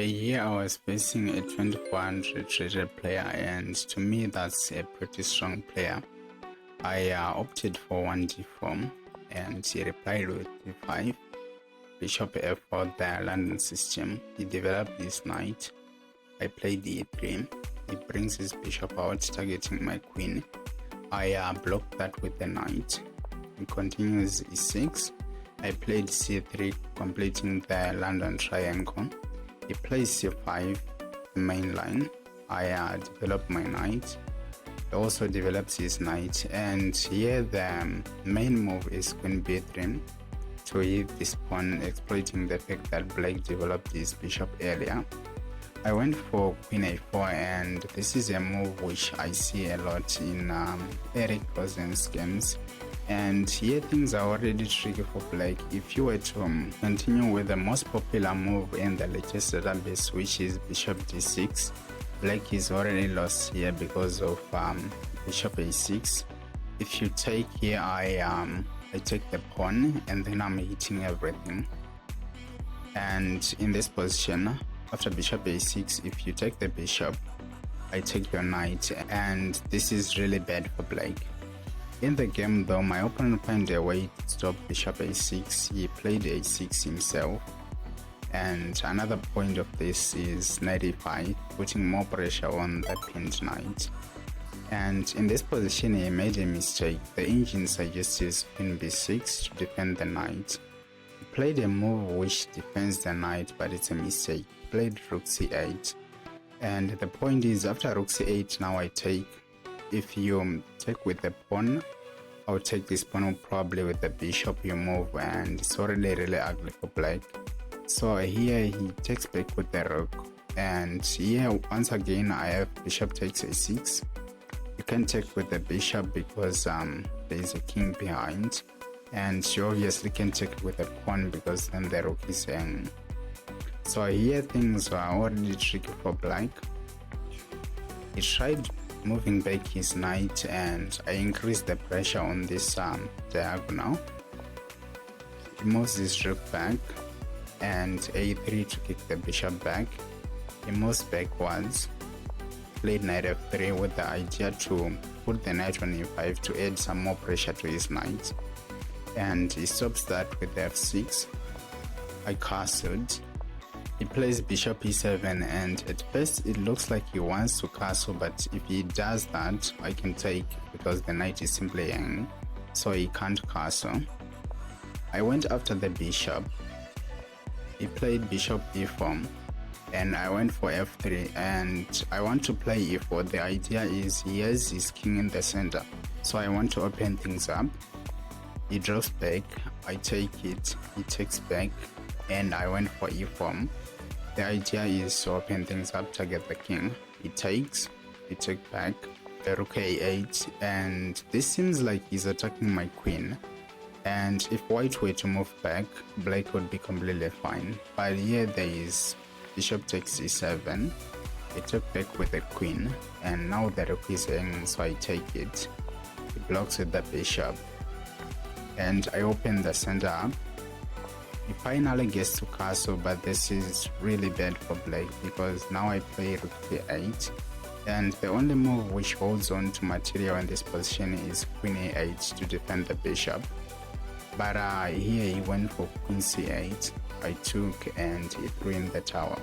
Here I was facing a 2400 rated player, and to me that's a pretty strong player. I opted for 1d4 and he replied with d5, bishop f4, the London system. He developed this knight. I played e3. He brings his bishop out, targeting my queen. I blocked that with the knight. He continues e6. I played c3, completing the London triangle. He plays c5, the main line. I developed my knight. He also develops his knight, and here the main move is queen b3 to hit this pawn, exploiting the fact that black developed his bishop earlier. I went for queen a4, and this is a move which I see a lot in Eric Rosen's games. And here things are already tricky for black. If you were to continue with the most popular move in the latest database, which is bishop d6, black is already lost here because of bishop a6. If you take here, I take the pawn and then I'm hitting everything. And in this position, after bishop a6, if you take the bishop, I take your knight, and this is really bad for black. In the game though, my opponent found a way to stop bishop a6. He played a6 himself, and another point of this is knight e5, putting more pressure on the pinned knight. And in this position he made a mistake. The engine suggests queen b6 to defend the knight. He played a move which defends the knight, but it's a mistake. He played rook c8, and the point is, after rook c8, now I take. If you take with the pawn, I'll take this pawn probably with the bishop. You move, and it's already really ugly for black. So here he takes back with the rook, and here once again I have bishop takes a6. You can take with the bishop because there is a king behind, and you obviously can take it with the pawn because then the rook is hanging. So here things are already tricky for black. He tried moving back his knight, and I increased the pressure on this diagonal. He moves his rook back and a3 to kick the bishop back. He moves backwards, played knight f3 with the idea to put the knight on e5 to add some more pressure to his knight, and he stops that with f6. I castled. He plays bishop e7, and at first it looks like he wants to castle, but if he does that, I can take because the knight is simply hanging, so he can't castle. I went after the bishop. He played bishop e4, and I went for f3, and I want to play e4. The idea is he has his king in the center, so I want to open things up. He drops back, I take it, he takes back, and I went for e4. The idea is to open things up, target the king. He takes, he takes back, the rook a8, and this seems like he's attacking my queen. And if white were to move back, black would be completely fine. But here there is bishop takes e7. I took back with the queen, and now the rook is hanging, so I take it. He blocks with the bishop, and I open the center up. He finally gets to castle, but this is really bad for black because now I play rook d8, and the only move which holds on to material in this position is queen a8 to defend the bishop. But here he went for queen c8. I took, and he threw in the tower.